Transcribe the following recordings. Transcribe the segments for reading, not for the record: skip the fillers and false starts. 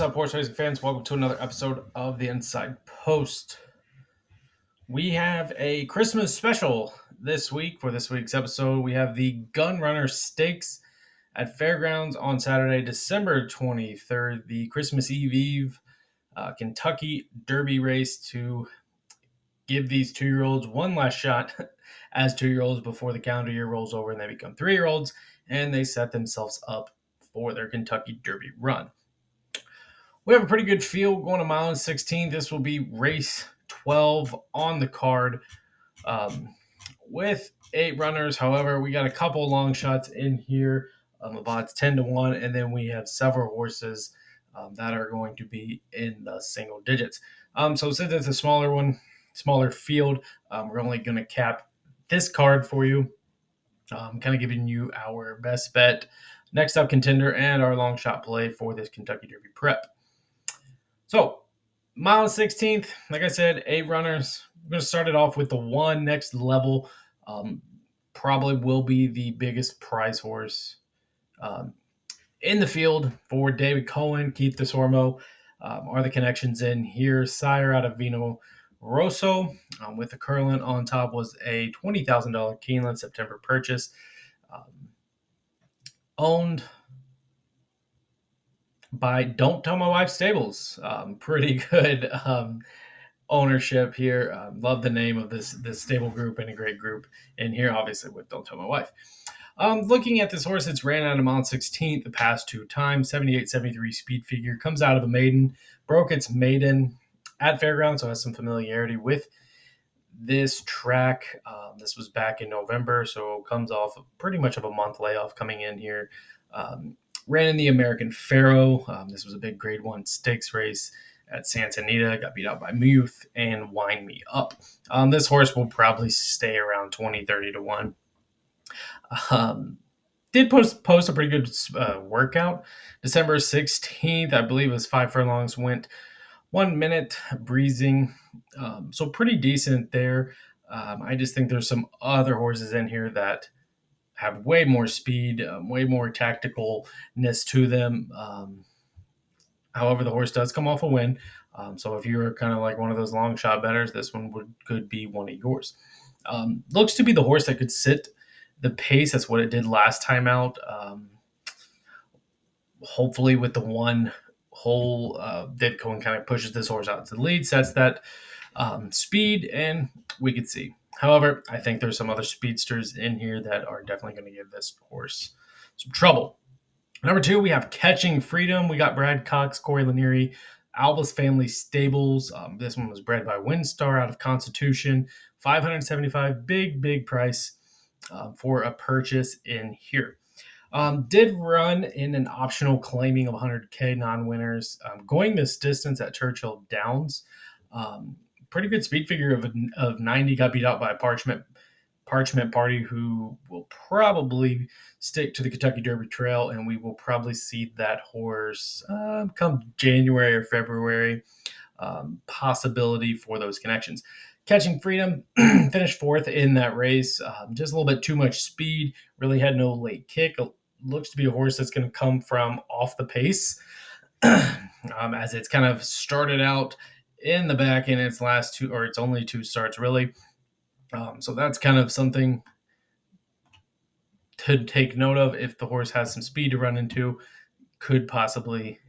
up, horse racing fans? Welcome to another episode of the Inside Post. We have a Christmas special this week. For this week's episode, we have the Gun Runner Stakes at Fairgrounds on Saturday, December 23rd, the Christmas Eve Kentucky Derby race to give these 2-year-olds one last shot as 2-year-olds before the calendar year rolls over and they become 3-year-olds and they set themselves up for their Kentucky Derby run. We have a pretty good field going a mile and 16. This will be race 12 on the card with 8 runners. However, we got a couple long shots in here, about 10-1, and then we have several horses that are going to be in the single digits. So since it's a smaller field, we're only going to cap this card for you, kind of giving you our best bet, next up contender, and our long shot play for this Kentucky Derby prep. So, mile 16th, like I said, 8 runners. I'm going to start it off with the one next level. Probably will be the biggest prize horse in the field for David Cohen, Keith DeSormo. Are the connections in here? Sire out of Vino Rosso with the Curlin on top was a $20,000 Keeneland September purchase. Owned by Don't Tell My Wife Stables. Pretty good ownership here. Love the name of this stable group, and a great group in here, obviously, with Don't Tell My Wife. Looking at this horse, it's ran out of mile 16 the past 2 times, 78-73 speed figure, comes out of a maiden, broke its maiden at Fairgrounds, so has some familiarity with this track. This was back in November, so comes off pretty much of a month layoff coming in here. Ran in the American Pharaoh. This was a big grade 1 stakes race at Santa Anita. Got beat out by Muth and Wind Me Up. This horse will probably stay around 20-30 to 1. Did post a pretty good workout. December 16th, I believe it was 5 furlongs, went 1 minute breezing. So pretty decent there. I just think there's some other horses in here that have way more speed, way more tacticalness to them. However, the horse does come off a win. So if you're kind of like one of those long shot bettors, this one could be one of yours. Looks to be the horse that could sit the pace. That's what it did last time out. Hopefully with the one hole, David Cohen kind of pushes this horse out to the lead, sets that speed, and we could see. However, I think there's some other speedsters in here that are definitely going to give this horse some trouble. Number 2, we have Catching Freedom. We got Brad Cox, Corey Lanieri, Albus Family Stables. This one was bred by Windstar out of Constitution. $575, big price for a purchase in here. Did run in an optional claiming of 100K non-winners. Going this distance at Churchill Downs. Pretty good speed figure of 90, got beat out by a Parchment Party, who will probably stick to the Kentucky Derby Trail, and we will probably see that horse come January or February. Possibility for those connections. Catching Freedom finished 4th in that race. Just a little bit too much speed. Really had no late kick. Looks to be a horse that's going to come from off the pace as it's kind of started out in the back in its last 2, or its only 2 starts, really. So that's kind of something to take note of. If the horse has some speed to run into, could possibly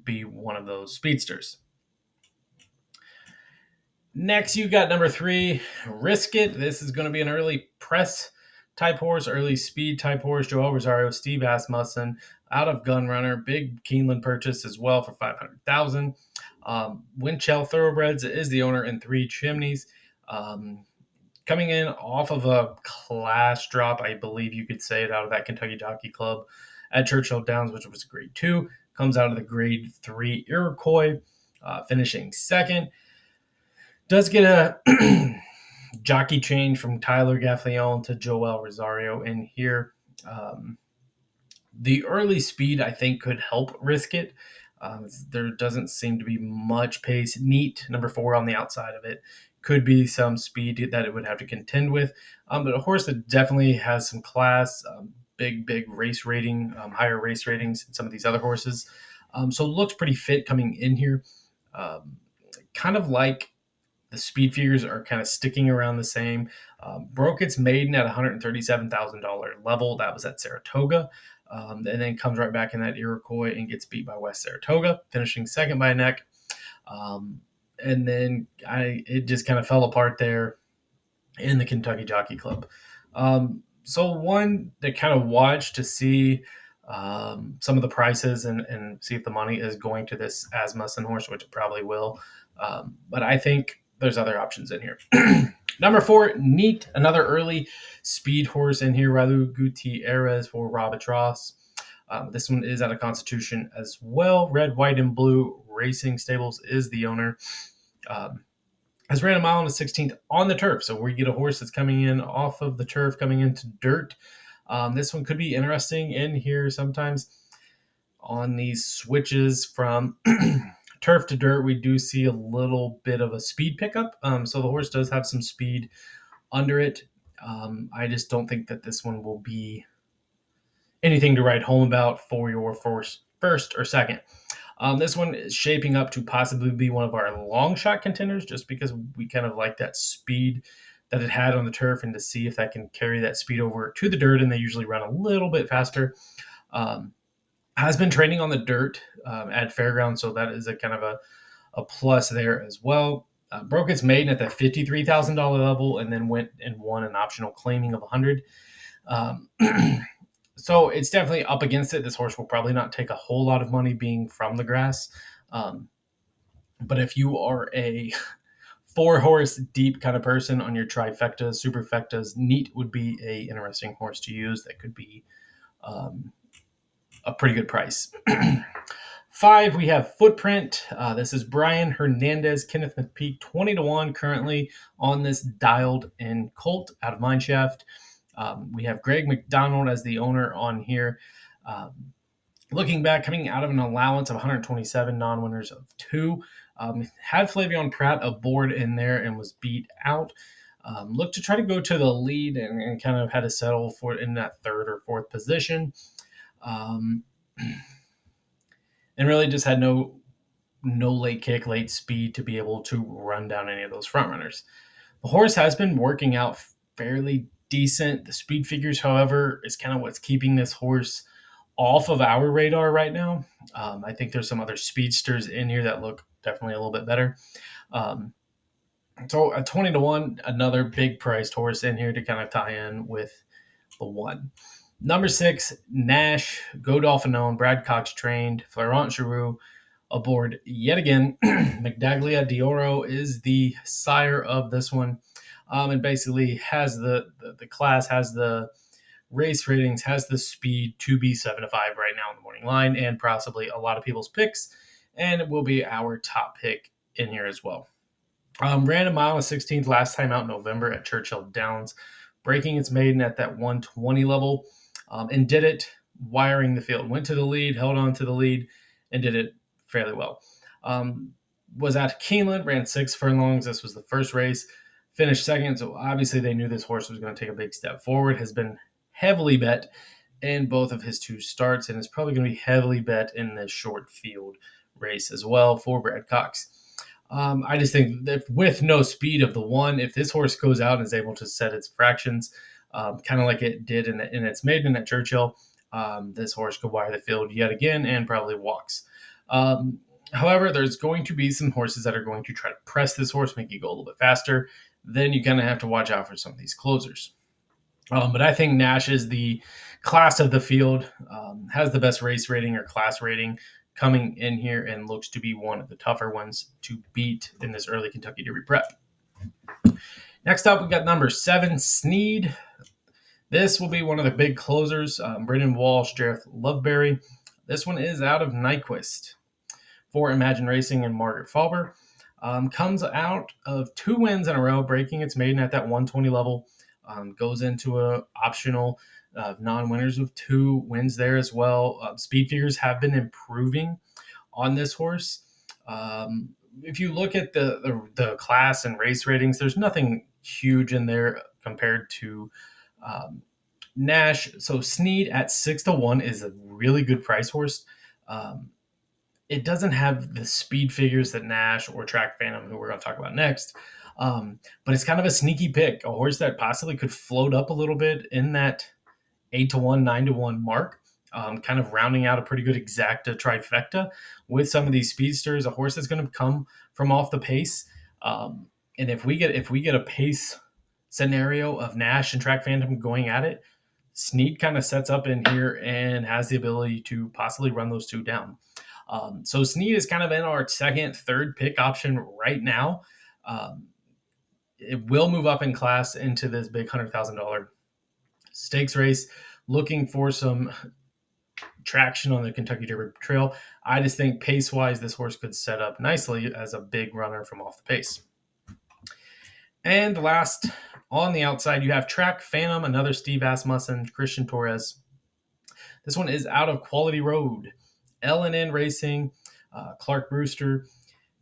be one of those speedsters. Next, you got number 3, Risk It. This is going to be an early press type horse, early speed type horse. Joel Rosario, Steve Asmussen out of Gun Runner. Big Keeneland purchase as well for $500,000. Winchell Thoroughbreds is the owner in 3 Chimneys. Coming in off of a class drop, I believe you could say it, out of that Kentucky Jockey Club at Churchill Downs, which was grade 2. Comes out of the grade 3 Iroquois, finishing 2nd. Does get a jockey change from Tyler Gaffleon to Joel Rosario in here. The early speed, I think, could help Risk It. There doesn't seem to be much pace. Neat, number 4 on the outside of it. Could be some speed that it would have to contend with. But a horse that definitely has some class, big race rating, higher race ratings than some of these other horses. So looks pretty fit coming in here. Um, Kind of like the speed figures are kind of sticking around the same. Broke its maiden at $137,000 level. That was at Saratoga. And then comes right back in that Iroquois and gets beat by West Saratoga, finishing second by a neck. Um, and then it just kind of fell apart there in the Kentucky Jockey Club. So one that kind of watch to see some of the prices and see if the money is going to this Asmussen horse, which it probably will. But I think there's other options in here. Number 4, Neat, another early speed horse in here. Raul Gutierrez for Robitross. This one is out of Constitution as well. Red, white, and blue Racing Stables is the owner. Has ran a mile and a 16th on the turf. So we get a horse that's coming in off of the turf, coming into dirt. This one could be interesting in here sometimes on these switches from turf to dirt. We do see a little bit of a speed pickup. So the horse does have some speed under it. I just don't think that this one will be anything to write home about for your first or second. This one is shaping up to possibly be one of our long shot contenders just because we kind of like that speed that it had on the turf and to see if that can carry that speed over to the dirt. And they usually run a little bit faster. Has been training on the dirt at Fairgrounds, so that is a kind of a plus there as well. Broke its maiden at that $53,000 level and then went and won an optional claiming of 100. So it's definitely up against it. This horse will probably not take a whole lot of money being from the grass. But if you are a 4-horse deep kind of person on your trifectas, superfectas, Neat would be a interesting horse to use. That could be a pretty good price. 5, we have Footprint. This is Brian Hernandez, Kenneth McPeak, 20-1 currently on this dialed in colt out of Mineshaft. We have Greg McDonald as the owner on here. Looking back, coming out of an allowance of 127 non-winners of 2. Had Flavion Pratt aboard in there and was beat out. Looked to try to go to the lead and kind of had to settle for in that 3rd or 4th position. And really just had no late kick, late speed to be able to run down any of those front runners. The horse has been working out fairly decent. The speed figures, however, is kind of what's keeping this horse off of our radar right now. I think there's some other speedsters in here that look definitely a little bit better. So a 20-1, another big priced horse in here to kind of tie in with the 1. Number 6, Nash, Go Dolphin owned, Brad Cox trained, Florent Giroux aboard yet again. Magdaglia d'Oro is the sire of this one, and basically has the class, has the race ratings, has the speed to be 7-5 right now in the morning line, and possibly a lot of people's picks, and it will be our top pick in here as well. Ran a mile and 16th last time out in November at Churchill Downs, breaking its maiden at that 120 level, and did it wiring the field. Went to the lead, held on to the lead, and did it fairly well. Was at Keeneland, ran 6 furlongs. This was the first race, finished second. So obviously they knew this horse was going to take a big step forward. Has been heavily bet in both of his 2 starts, and is probably going to be heavily bet in this short field race as well for Brad Cox. I just think that with no speed of the 1, if this horse goes out and is able to set its fractions, kind of like it did in its maiden at Churchill, this horse could wire the field yet again and probably walks. However, there's going to be some horses that are going to try to press this horse, make you go a little bit faster. Then you kind of have to watch out for some of these closers. But I think Nash is the class of the field, has the best race rating or class rating coming in here, and looks to be one of the tougher ones to beat in this early Kentucky Derby prep. Next up, we got number 7, Sneed. This will be one of the big closers. Brendan Walsh, Jareth Loveberry. This one is out of Nyquist for Imagine Racing and Margaret Faber. Comes out of 2 wins in a row, breaking its maiden at that 120 level. Goes into a optional non-winners with 2 wins there as well. Speed figures have been improving on this horse. If you look at the class and race ratings, there's nothing huge in there compared to Nash. So Sneed at 6-1 is a really good price horse. it doesn't have the speed figures that Nash or Track Phantom, who we're going to talk about next, but it's kind of a sneaky pick, a horse that possibly could float up a little bit in that 8-1, 9-1 mark, kind of rounding out a pretty good exacta trifecta with some of these speedsters. A horse that's going to come from off the pace, and if we get a pace scenario of Nash and Track Phantom going at it, Snead kind of sets up in here and has the ability to possibly run those two down. So Snead is kind of in our second, third pick option right now. It will move up in class into this big $100,000 stakes race, looking for some traction on the Kentucky Derby Trail. I just think pace-wise, this horse could set up nicely as a big runner from off the pace. And last, on the outside, you have Track Phantom, another Steve Asmussen, Christian Torres. This one is out of Quality Road. L&N Racing, Clark Brewster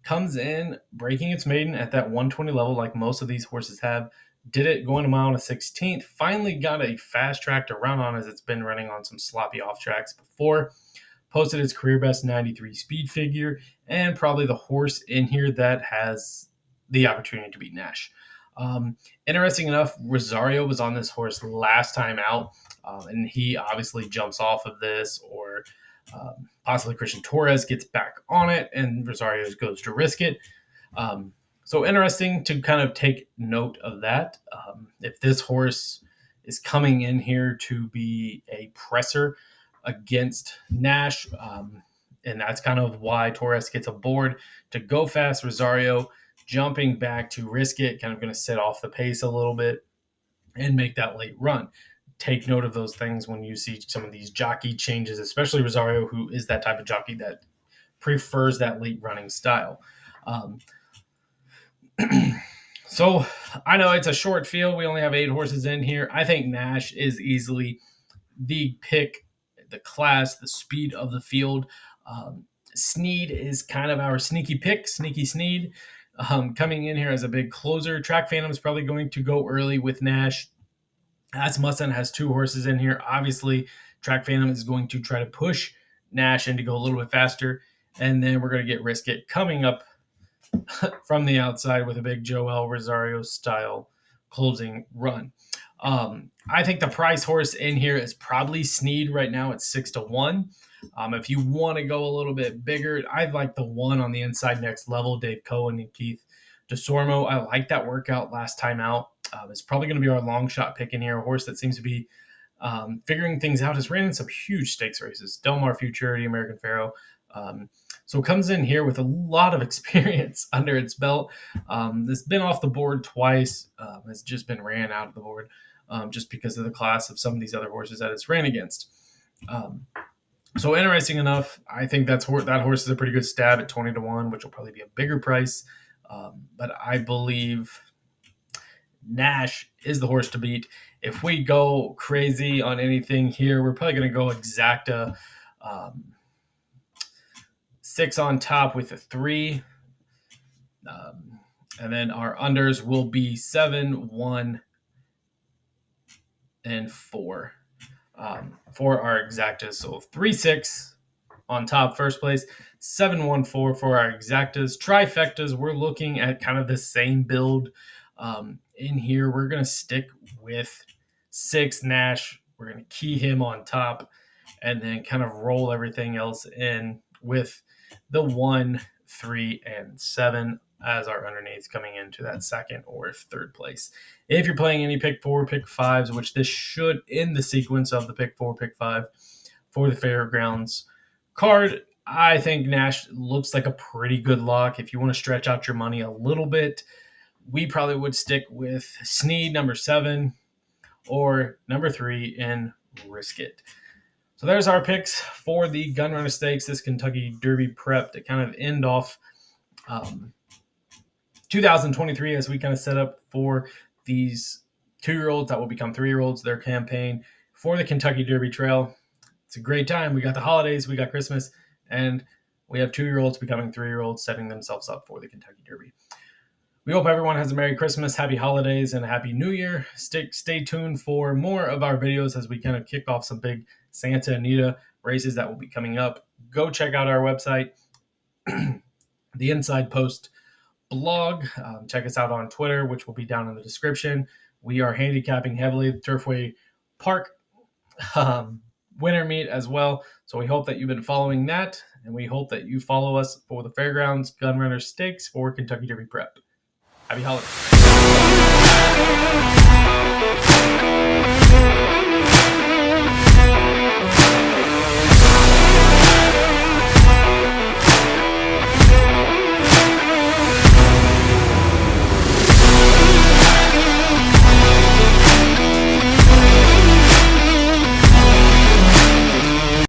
comes in breaking its maiden at that 120 level like most of these horses have. Did it going a mile and a 16th. Finally got a fast track to run on as it's been running on some sloppy off tracks before. Posted its career best 93 speed figure and probably the horse in here that has the opportunity to beat Nash. Interesting enough, Rosario was on this horse last time out, and he obviously jumps off of this, or possibly Christian Torres gets back on it and Rosario goes to risk it. So interesting to kind of take note of that. If this horse is coming in here to be a presser against Nash, and that's kind of why Torres gets aboard to go fast. Rosario jumping back to risk it, kind of going to set off the pace a little bit and make that late run. Take note of those things when you see some of these jockey changes, especially Rosario, who is that type of jockey that prefers that late running style. So I know it's a short field. We only have 8 horses in here. I think Nash is easily the pick, the class, the speed of the field. Snead is kind of our sneaky pick, Sneaky Snead, coming in here as a big closer. Track Phantom is probably going to go early with Nash. Asmussen has 2 horses in here. Obviously, Track Phantom is going to try to push Nash and to go a little bit faster. And then we're going to get Risk It coming up from the outside with a big Joel Rosario style closing run. I think the price horse in here is probably Snead right now at 6-1. If you want to go a little bit bigger, I'd like the one on the inside Next Level, Dave Cohen and Keith DeSormo. I like that workout last time out. It's probably going to be our long shot pick in here. A horse that seems to be figuring things out. Has ran in some huge stakes races. Del Mar Futurity, American Pharoah. So it comes in here with a lot of experience under its belt. It's been off the board twice. Has just been ran out of the board just because of the class of some of these other horses that it's ran against. So interesting enough, I think that horse is a pretty good stab at 20-1, which will probably be a bigger price. But I believe Nash is the horse to beat. If we go crazy on anything here, we're probably going to go exacta 6 on top with a 3. And then our unders will be 7, 1, and 4 for our exactas. So 3, 6 on top, first place, 7, 1, 4 for our exactas. Trifectas, we're looking at kind of the same build. In here, we're going to stick with 6 Nash. We're going to key him on top and then kind of roll everything else in with the 1, 3, and 7 as our underneath coming into that second or third place. If you're playing any pick 4, pick 5s, which this should in the sequence of the pick 4, pick 5 for the Fairgrounds card, I think Nash looks like a pretty good lock. If you want to stretch out your money a little bit, we probably would stick with Snead, number 7, or number 3, and Risk It. So there's our picks for the Gunrunner Stakes, this Kentucky Derby prep to kind of end off 2023 as we kind of set up for these 2-year-olds that will become 3-year-olds, their campaign for the Kentucky Derby Trail. It's a great time. We got the holidays, we got Christmas, and we have 2-year-olds becoming 3-year-olds setting themselves up for the Kentucky Derby. We hope everyone has a Merry Christmas, Happy Holidays, and a Happy New Year. Stay tuned for more of our videos as we kind of kick off some big Santa Anita races that will be coming up. Go check out our website, the Inside Post blog. Check us out on Twitter, which will be down in the description. We are handicapping heavily the Turfway Park winter meet as well. So we hope that you've been following that, and we hope that you follow us for the Fairgrounds Gun Runner Stakes for Kentucky Derby Prep. Happy holidays.